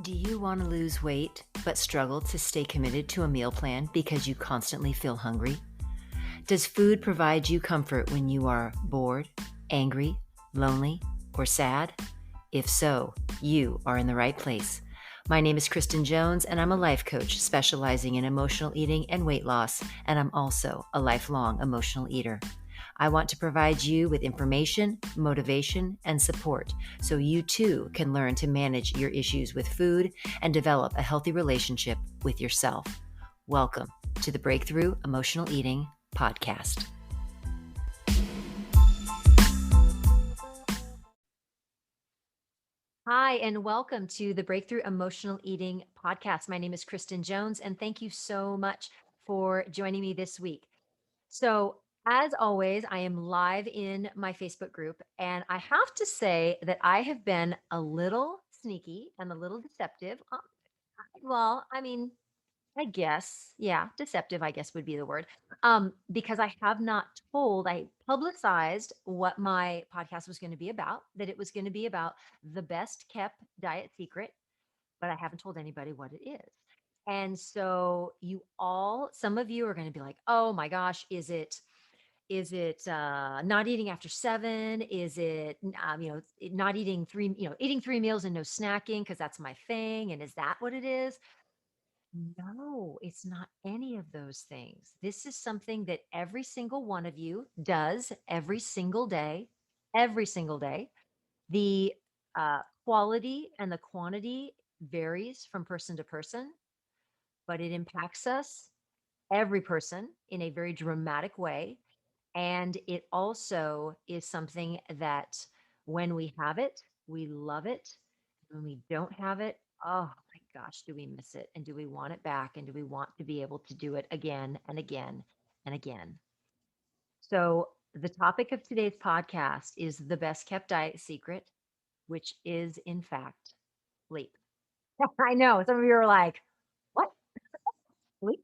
Do you want to lose weight but struggle to stay committed to a meal plan because you constantly feel hungry? Does food provide you comfort when you are bored, angry, lonely, or sad? If so, you are in the right place. My name is Kristen Jones, and I'm a life coach specializing in emotional eating and weight loss, and I'm also a lifelong emotional eater. I want to provide you with information, motivation, and support so you too can learn to manage your issues with food and develop a healthy relationship with yourself. Welcome to the Breakthrough Emotional Eating Podcast. Hi, and welcome to the Breakthrough Emotional Eating Podcast. My name is Kristen Jones, and thank you so much for joining me this week. So, as always, I am live in my Facebook group, and I have to say that I have been a little sneaky and a little deceptive. I guess, yeah, deceptive, I guess would be the word. Because I have not I publicized what my podcast was going to be about, that it was going to be about the best kept diet secret, but I haven't told anybody what it is. And so some of you are going to be like, oh my gosh, is it not eating after 7? Is it, not eating eating 3 meals and no snacking because that's my thing? And is that what it is? No, it's not any of those things. This is something that every single one of you does every single day, every single day. The quality and the quantity varies from person to person, but it impacts us, every person, in a very dramatic way. And it also is something that when we have it, we love it. When we don't have it, oh my gosh, do we miss it? And do we want it back? And do we want to be able to do it again and again and again? So, the topic of today's podcast is the best kept diet secret, which is, in fact, sleep. I know some of you are like, what? Sleep?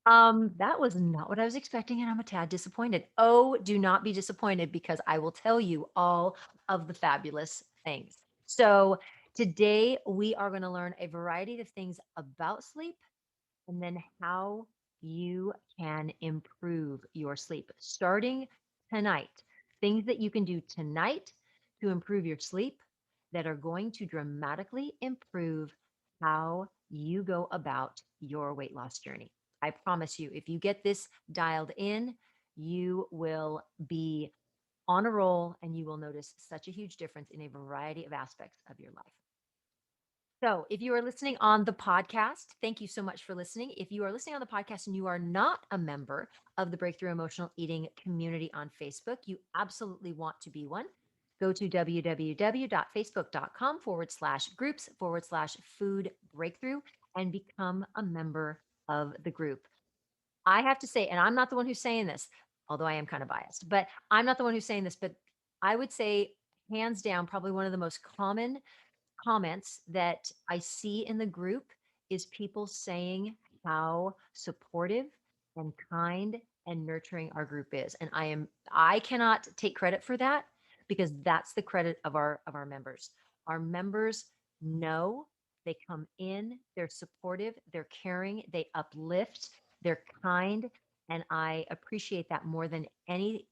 That was not what I was expecting, and I'm a tad disappointed. Oh, do not be disappointed because I will tell you all of the fabulous things. So, today we are going to learn a variety of things about sleep and then how you can improve your sleep starting tonight. Things that you can do tonight to improve your sleep that are going to dramatically improve how you go about your weight loss journey. I promise you, if you get this dialed in, you will be on a roll and you will notice such a huge difference in a variety of aspects of your life. So, if you are listening on the podcast, thank you so much for listening. If you are listening on the podcast and you are not a member of the Breakthrough Emotional Eating community on Facebook, you absolutely want to be one. Go to www.facebook.com/groups/food breakthrough and become a member of the group. I have to say, and I'm not the one who's saying this, although I am kind of biased, but I'm not the one who's saying this, but I would say, hands down, probably one of the most common comments that I see in the group is people saying how supportive and kind and nurturing our group is. And I cannot take credit for that because that's the credit of our members. Our members know, they come in, they're supportive, they're caring, they uplift, they're kind, and I appreciate that more than any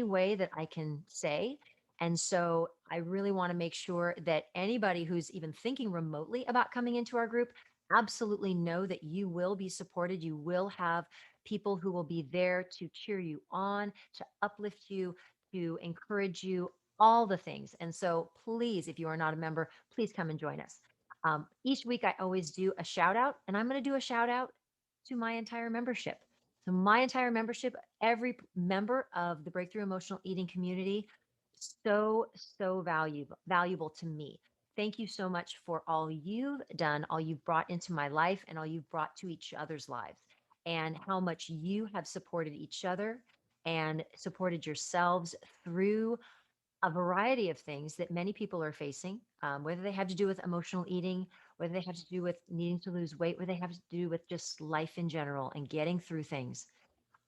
way that I can say. And so I really want to make sure that anybody who's even thinking remotely about coming into our group absolutely know that you will be supported. You will have people who will be there to cheer you on, to uplift you, to encourage you, all the things. And so please, if you are not a member, please come and join us. Each week, I always do a shout out, and I'm going to do a shout out to my entire membership. So, my entire membership, every member of the Breakthrough Emotional Eating community, so valuable to me. Thank you so much for all you've done, all you've brought into my life, and all you've brought to each other's lives, and how much you have supported each other and supported yourselves through a variety of things that many people are facing, whether they have to do with emotional eating, whether they have to do with needing to lose weight, whether they have to do with just life in general and getting through things.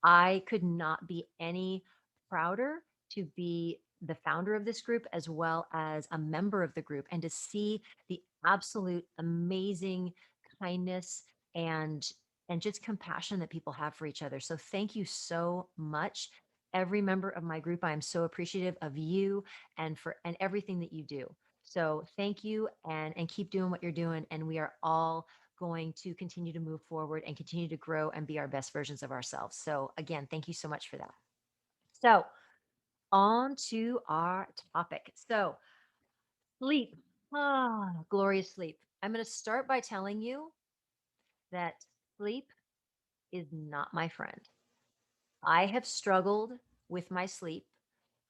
I could not be any prouder to be the founder of this group as well as a member of the group, and to see the absolute amazing kindness and just compassion that people have for each other. So thank you so much. Every member of my group, I am so appreciative of you and everything that you do. So thank you, and keep doing what you're doing. And we are all going to continue to move forward and continue to grow and be our best versions of ourselves. So again, thank you so much for that. So on to our topic. So sleep, glorious sleep. I'm going to start by telling you that sleep is not my friend. I have struggled with my sleep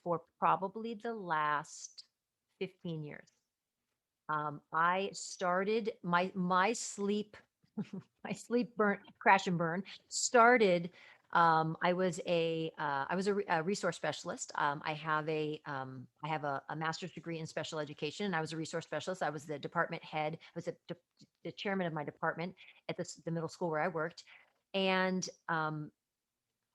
for probably the last 15 years. I started my sleep my sleep burn crash and burn started. I was a resource specialist. I have a master's degree in special education, and I was a resource specialist. I was the department head. I was the chairman of my department at the middle school where I worked, and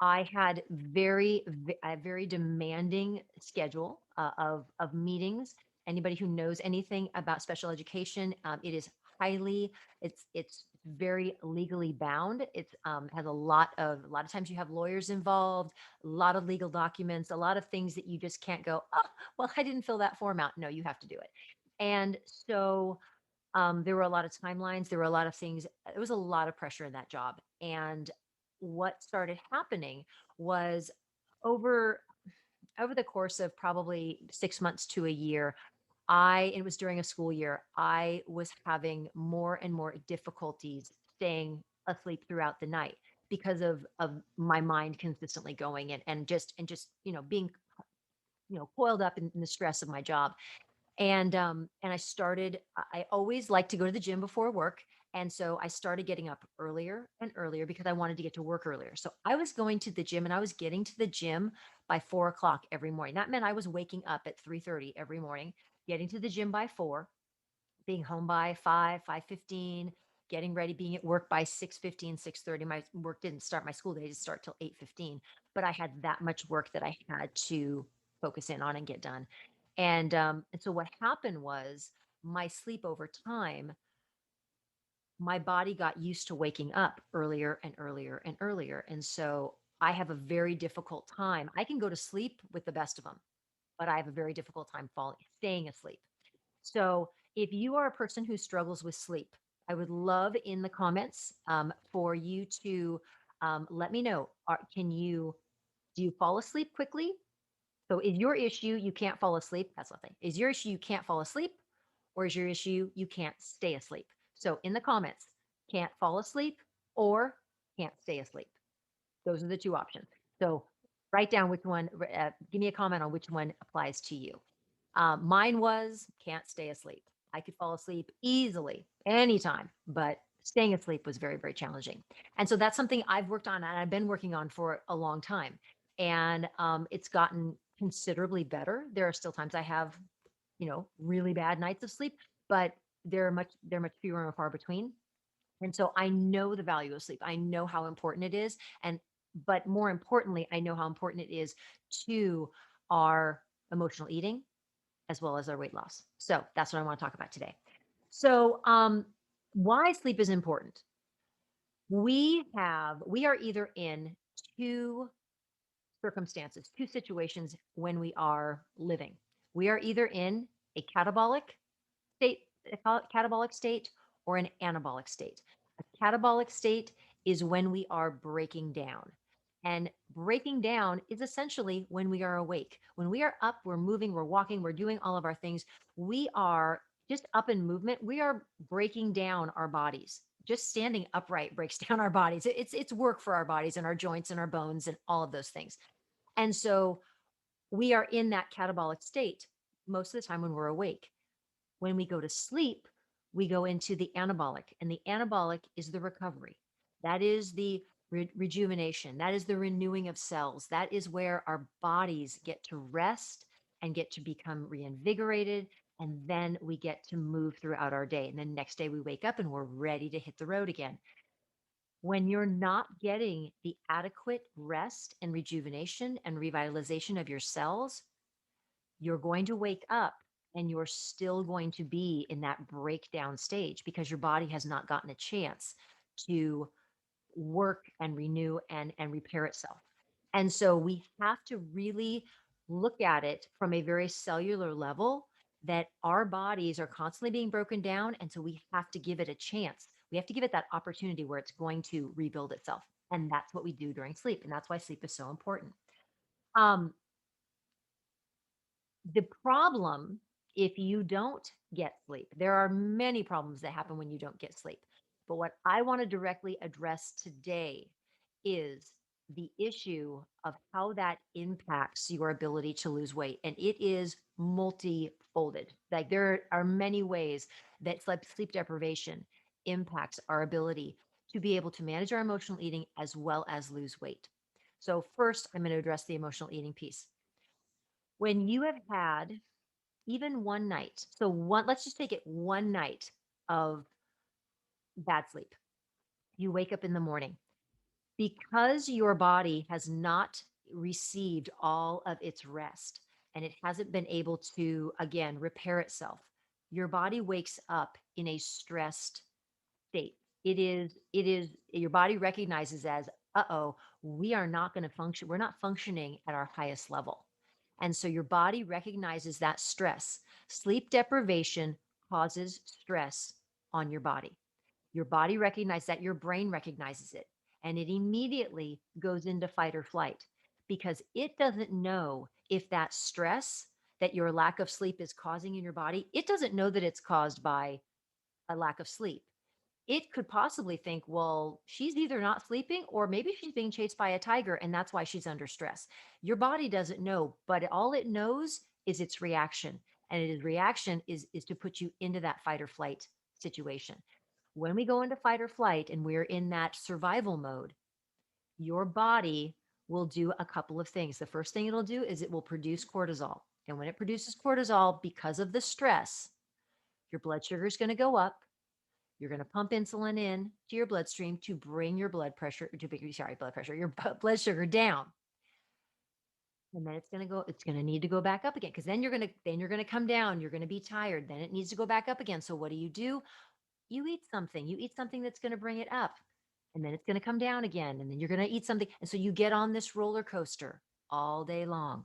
I had a very demanding schedule of meetings. Anybody who knows anything about special education, it is highly, it's very legally bound. It's has a lot of times you have lawyers involved, a lot of legal documents, a lot of things that you just can't go, oh, well, I didn't fill that form out. No, you have to do it. And so there were a lot of timelines. There were a lot of things. There was a lot of pressure in that job. And what started happening was over over the course of probably 6 months to a year, it was during a school year, I was having more and more difficulties staying asleep throughout the night because of my mind consistently going and just being coiled up in the stress of my job. And I started I always like to go to the gym before work, and so I started getting up earlier and earlier because I wanted to get to work earlier. So I was going to the gym, and I was getting to the gym by 4 o'clock every morning. That meant I was waking up at 3:30 every morning, getting to the gym by 4, being home by 5, 5:15, getting ready, being at work by 6:15, 6:30. My work didn't start, my school day didn't start till 8:15, but I had that much work that I had to focus in on and get done. And so what happened was my sleep over time, my body got used to waking up earlier and earlier and earlier. And so I have a very difficult time. I can go to sleep with the best of them, but I have a very difficult time staying asleep. So if you are a person who struggles with sleep, I would love in the comments for you to let me know. Do you fall asleep quickly? So is your issue you can't fall asleep? That's nothing. Is your issue you can't fall asleep, or is your issue you can't stay asleep? So in the comments, can't fall asleep or can't stay asleep. Those are the two options. So write down which one, give me a comment on which one applies to you. Mine was can't stay asleep. I could fall asleep easily anytime, but staying asleep was very, very challenging. And so that's something I've worked on and I've been working on for a long time. And it's gotten considerably better. There are still times I have, really bad nights of sleep, but they're much fewer and far between. And so I know the value of sleep. I know how important it is. But more importantly, I know how important it is to our emotional eating as well as our weight loss. So that's what I want to talk about today. So, why sleep is important. We are either in two circumstances, two situations when we are living. We are either in a state, catabolic state or an anabolic state. A catabolic state is when we are breaking down. And breaking down is essentially when we are awake. When we are up, we're moving, we're walking, we're doing all of our things. We are just up in movement. We are breaking down our bodies. Just standing upright breaks down our bodies. It's work for our bodies and our joints and our bones and all of those things. And so we are in that catabolic state most of the time when we're awake. When we go to sleep, we go into the anabolic, and the anabolic is the recovery. That is the rejuvenation. That is the renewing of cells. That is where our bodies get to rest and get to become reinvigorated. And then we get to move throughout our day. And then next day we wake up and we're ready to hit the road again. When you're not getting the adequate rest and rejuvenation and revitalization of your cells, you're going to wake up and you're still going to be in that breakdown stage because your body has not gotten a chance to work and renew and repair itself. And so we have to really look at it from a very cellular level that our bodies are constantly being broken down. And so we have to give it a chance. We have to give it that opportunity where it's going to rebuild itself. And that's what we do during sleep. And that's why sleep is so important. Um, the problem, if you don't get sleep, there are many problems that happen when you don't get sleep. But what I want to directly address today is the issue of how that impacts your ability to lose weight. And it is multifolded. Like there are many ways that sleep deprivation impacts our ability to be able to manage our emotional eating as well as lose weight. So, first, I'm going to address the emotional eating piece. When you have had even one night. So let's just take it one night of bad sleep. You wake up in the morning because your body has not received all of its rest and it hasn't been able to, again, repair itself. Your body wakes up in a stressed state. Your body recognizes as, uh-oh, we are not going to function. We're not functioning at our highest level. And so your body recognizes that stress. Sleep deprivation causes stress on your body. Your body recognizes that, your brain recognizes it, and it immediately goes into fight or flight because it doesn't know if that stress that your lack of sleep is causing in your body, it doesn't know that it's caused by a lack of sleep. It could possibly think, well, she's either not sleeping or maybe she's being chased by a tiger and that's why she's under stress. Your body doesn't know, but all it knows is its reaction. And its reaction is to put you into that fight or flight situation. When we go into fight or flight and we're in that survival mode, your body will do a couple of things. The first thing it'll do is it will produce cortisol. And when it produces cortisol, because of the stress, your blood sugar is going to go up. You're going to pump insulin in to your bloodstream to bring your blood pressure, your blood sugar down. And then it's going to need to go back up again because then you're going to come down. You're going to be tired. Then it needs to go back up again. So what do? You eat something. You eat something that's going to bring it up. And then it's going to come down again. And then you're going to eat something. And so you get on this roller coaster all day long.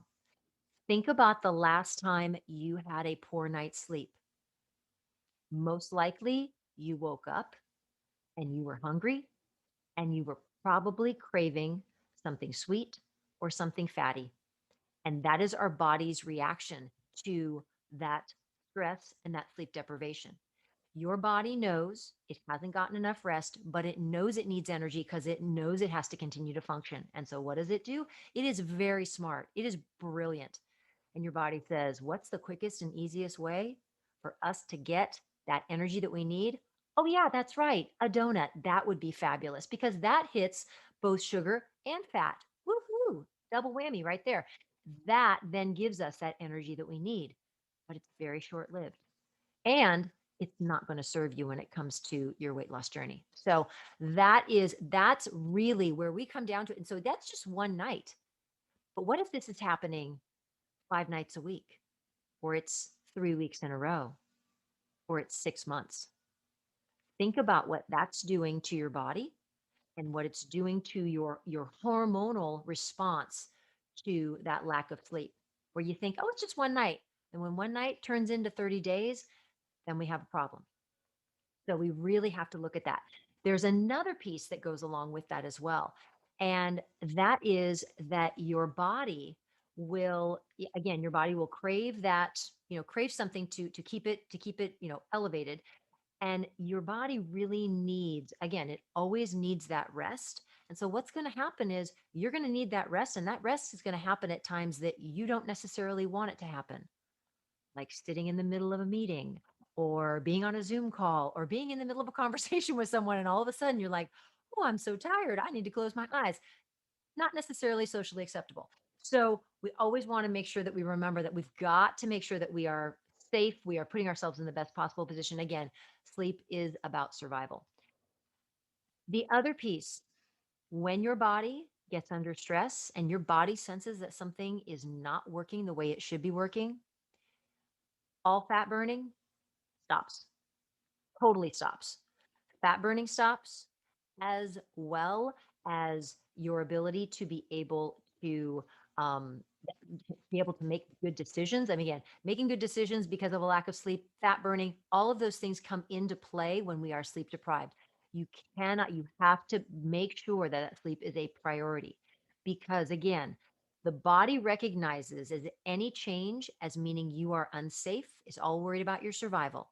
Think about the last time you had a poor night's sleep. Most likely you woke up and you were hungry and you were probably craving something sweet or something fatty. And that is our body's reaction to that stress and that sleep deprivation. Your body knows it hasn't gotten enough rest, but it knows it needs energy because it knows it has to continue to function. And so, what does it do? It is very smart, it is brilliant. And your body says, what's the quickest and easiest way for us to get that energy that we need? Oh, yeah, that's right. A donut. That would be fabulous because that hits both sugar and fat. Woohoo! Double whammy right there. That then gives us that energy that we need, but it's very short lived. And it's not going to serve you when it comes to your weight loss journey. So that's really where we come down to it. And so that's just one night. But what if this is happening 5 nights a week, or it's 3 weeks in a row, or it's 6 months? Think about what that's doing to your body and what it's doing to your hormonal response to that lack of sleep. Where you think, oh, it's just one night. And when one night turns into 30 days, then we have a problem. So we really have to look at that. There's another piece that goes along with that as well. And that is that your body will, again, your body will crave that, crave something to keep it, elevated. And your body really needs, again, it always needs that rest. And so what's going to happen is you're going to need that rest, and that rest is going to happen at times that you don't necessarily want it to happen, like sitting in the middle of a meeting or being on a Zoom call or being in the middle of a conversation with someone. And all of a sudden you're like, oh, I'm so tired. I need to close my eyes. Not necessarily socially acceptable. So we always want to make sure that we remember that we've got to make sure that we are safe. We are putting ourselves in the best possible position. Again, sleep is about survival. The other piece, when your body gets under stress and your body senses that something is not working the way it should be working, all fat burning stops, totally stops. Fat burning stops, as well as your ability to um, be able to make good decisions. I mean, again, making good decisions because of a lack of sleep, fat burning, all of those things come into play when we are sleep deprived. You you have to make sure that sleep is a priority because, again, the body recognizes as any change as meaning you are unsafe, is all worried about your survival.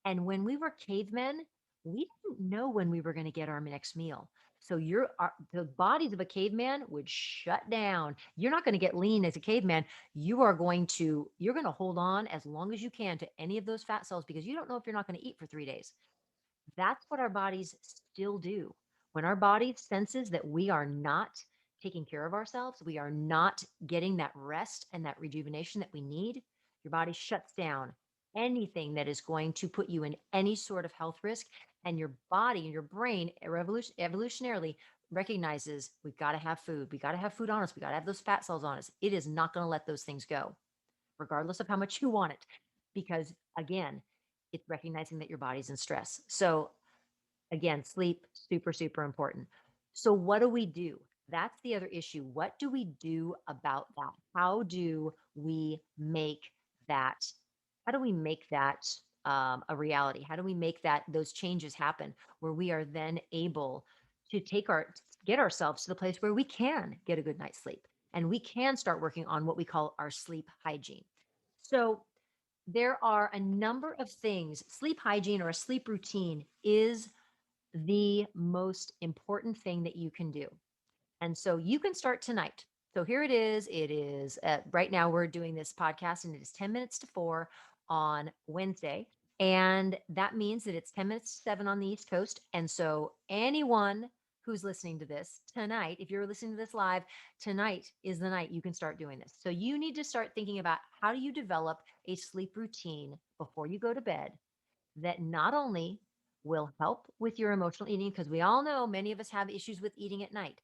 And when we were cavemen, we didn't know when we were going to get our next meal. So the bodies of a caveman would shut down. You're not going to get lean as a caveman. You're going to hold on as long as you can to any of those fat cells because you don't know if you're not going to eat for 3 days. That's what our bodies still do. When our body senses that we are not taking care of ourselves, we are not getting that rest and that rejuvenation that we need, your body shuts down anything that is going to put you in any sort of health risk. And your body and your brain evolutionarily recognizes we've got to have food. We got to have food on us. We got to have those fat cells on us. It is not going to let those things go, regardless of how much you want it, because again, it's recognizing that your body's in stress. So again, sleep, super, super important. So, what do we do? That's the other issue. What do we do about that? How do we make that? How do we make that a reality? How do we make that those changes happen where we are then able to get ourselves to the place where we can get a good night's sleep and we can start working on what we call our sleep hygiene. So, there are a number of things. Sleep hygiene or a sleep routine is the most important thing that you can do. And so you can start tonight. So here it is. It is right now we're doing this podcast and it is 10 minutes to 4 on Wednesday. And that means that it's 10 minutes to 7 on the East Coast. And so anyone who's listening to this tonight, if you're listening to this live, tonight is the night you can start doing this. So you need to start thinking about how do you develop a sleep routine before you go to bed that not only will help with your emotional eating, because we all know many of us have issues with eating at night.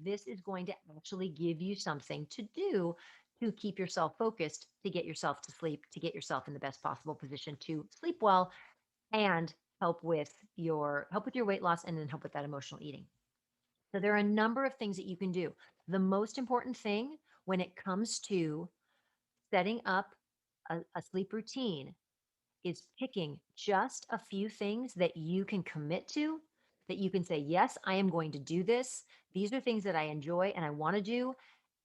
This is going to actually give you something to do to keep yourself focused, to get yourself to sleep, to get yourself in the best possible position to sleep well and help with your weight loss and then help with that emotional eating. So there are a number of things that you can do. The most important thing when it comes to setting up a sleep routine is picking just a few things that you can commit to, that you can say, yes, I am going to do this. These are things that I enjoy and I want to do,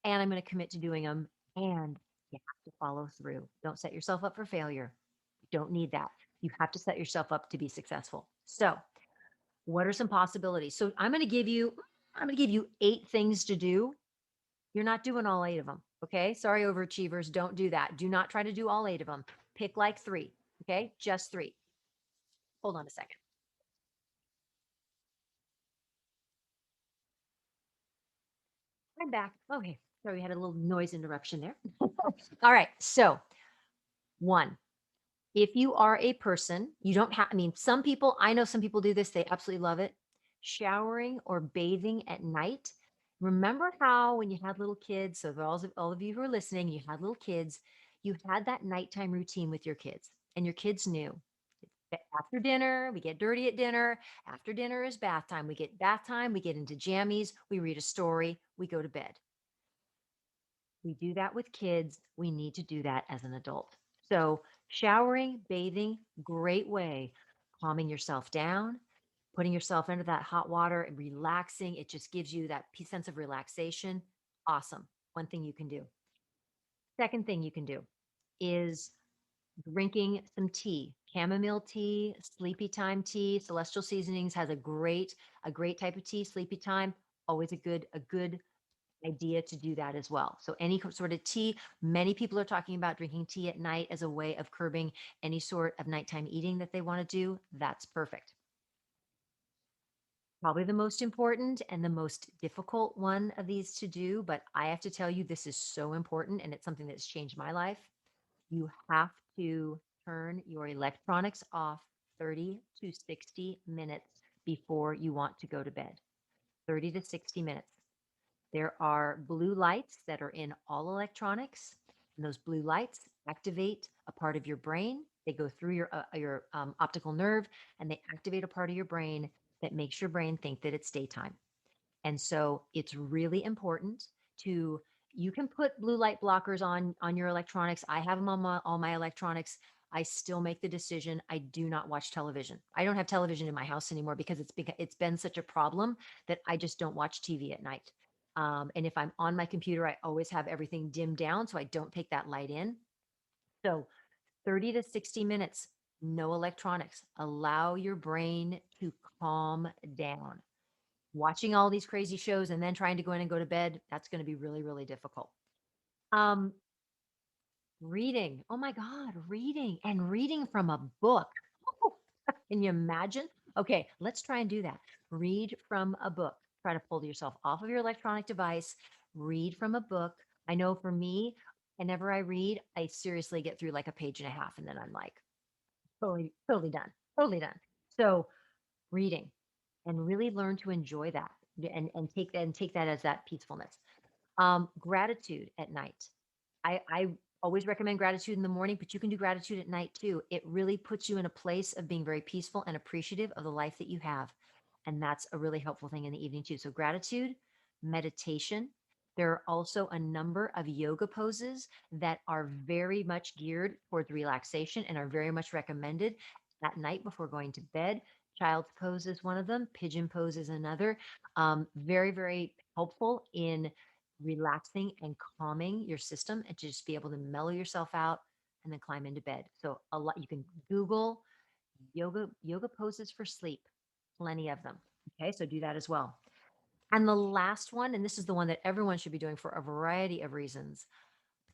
and I'm going to commit to doing them. And you have to follow through. Don't set yourself up for failure. You don't need that. You have to set yourself up to be successful. So, what are some possibilities? So, I'm going to give you 8 things to do. You're not doing all 8 of them. Okay. Sorry, overachievers. Don't do that. Do not try to do all 8 of them. Pick like 3. Okay. Just 3. Hold on a second. I'm back. Okay. Sorry, we had a little noise interruption there. All right. So, one, if you are a person, you don't have, I mean, I know some people do this, they absolutely love it. Showering or bathing at night. Remember how when you had little kids, so for all of you who are listening, you had little kids, you had that nighttime routine with your kids, and your kids knew after dinner, we get dirty at dinner. After dinner is bath time. We get bath time, we get into jammies, we read a story, we go to bed. We do that with kids. We need to do that as an adult. So, showering, bathing, great way. Calming yourself down, putting yourself into that hot water and relaxing. It just gives you that sense of relaxation. Awesome. One thing you can do. Second thing you can do is drinking some tea, chamomile tea, sleepy time tea. Celestial Seasonings has a great type of tea, sleepy time. Always a good idea to do that as well. So any sort of tea, many people are talking about drinking tea at night as a way of curbing any sort of nighttime eating that they want to do. That's perfect. Probably the most important and the most difficult one of these to do, but I have to tell you, this is so important and it's something that's changed my life. You have to turn your electronics off 30 to 60 minutes before you want to go to bed. 30 to 60 minutes. There are blue lights that are in all electronics, and those blue lights activate a part of your brain. They go through your optical nerve, and they activate a part of your brain that makes your brain think that it's daytime. And so it's really important to you can put blue light blockers on your electronics. I have them on all my electronics. I still make the decision. I do not watch television. I don't have television in my house anymore because it's been such a problem that I just don't watch TV at night. And if I'm on my computer, I always have everything dimmed down so I don't take that light in. So 30 to 60 minutes, no electronics. Allow your brain to calm down. Watching all these crazy shows and then trying to go in and go to bed, that's going to be really, really difficult. Um, Reading. Oh my God, reading and reading from a book. Can you imagine? Okay, let's try and do that. Read from a book. Try to pull yourself off of your electronic device. Read from a book. I know for me, whenever I read, I seriously get through like a page and a half, and then I'm like, totally, totally done, totally done. So reading, and really learn to enjoy that, and take that as that peacefulness. Gratitude at night. I always recommend gratitude in the morning, but you can do gratitude at night too. It really puts you in a place of being very peaceful and appreciative of the life that you have. And that's a really helpful thing in the evening too. So gratitude, meditation. There are also a number of yoga poses that are very much geared towards relaxation and are very much recommended at night before going to bed. Child's pose is one of them. Pigeon pose is another. Very, very helpful in relaxing and calming your system and to just be able to mellow yourself out and then climb into bed. So a lot you can Google yoga poses for sleep. Plenty of them. Okay, so do that as well. And the last one, and this is the one that everyone should be doing for a variety of reasons.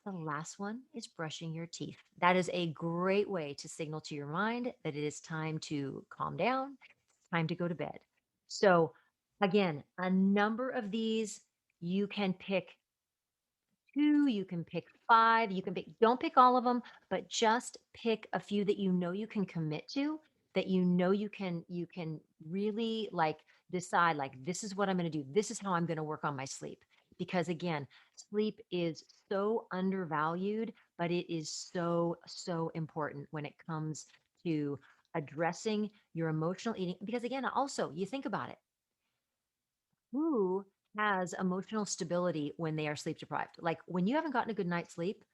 The last one is brushing your teeth. That is a great way to signal to your mind that it is time to calm down, time to go to bed. So, again, a number of these you can pick two, you can pick five, you can pick, don't pick all of them, but just pick a few that you know you can commit to, that you can really like decide like this is what I'm going to do. This is how I'm going to work on my sleep. Because again, sleep is so undervalued, but it is so, so important when it comes to addressing your emotional eating. Because again, also you think about it, who has emotional stability when they are sleep deprived? Like when you haven't gotten a good night's sleep,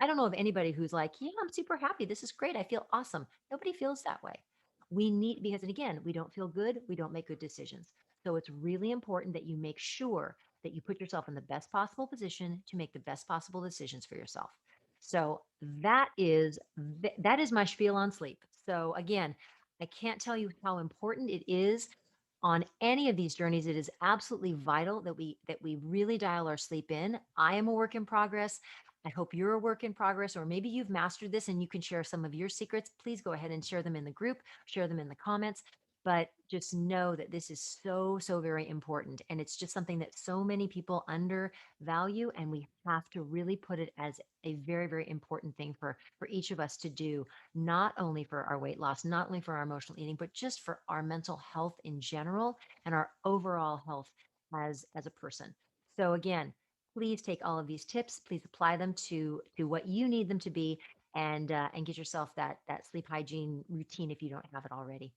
I don't know of anybody who's like, yeah, I'm super happy. This is great. I feel awesome. Nobody feels that way. We need, because, and again, we don't feel good. We don't make good decisions. So it's really important that you make sure that you put yourself in the best possible position to make the best possible decisions for yourself. So that is my spiel on sleep. So again, I can't tell you how important it is on any of these journeys. It is absolutely vital that we really dial our sleep in. I am a work in progress. I hope you're a work in progress, or maybe you've mastered this and you can share some of your secrets. Please go ahead and share them in the group, share them in the comments. But just know that this is so, so very important. And it's just something that so many people undervalue. And we have to really put it as a very, very important thing for each of us to do, not only for our weight loss, not only for our emotional eating, but just for our mental health in general and our overall health as a person. So again, please take all of these tips, please apply them to what you need them to be, and get yourself that sleep hygiene routine if you don't have it already.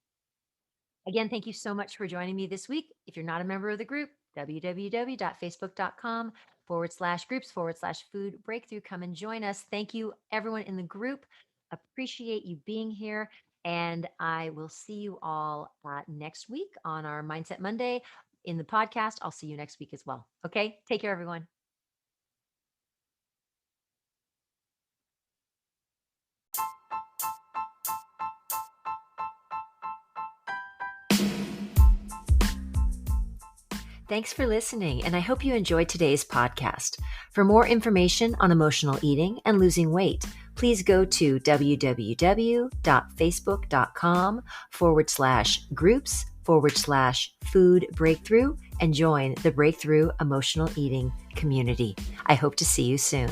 Again, thank you so much for joining me this week. If you're not a member of the group, www.facebook.com/groups/food breakthrough. Come and join us. Thank you, everyone in the group. Appreciate you being here. And I will see you all next week on our Mindset Monday in the podcast. I'll see you next week as well. Okay. Take care, everyone. Thanks for listening, and I hope you enjoyed today's podcast. For more information on emotional eating and losing weight, please go to www.facebook.com/groups/food breakthrough and join the Breakthrough Emotional Eating community. I hope to see you soon.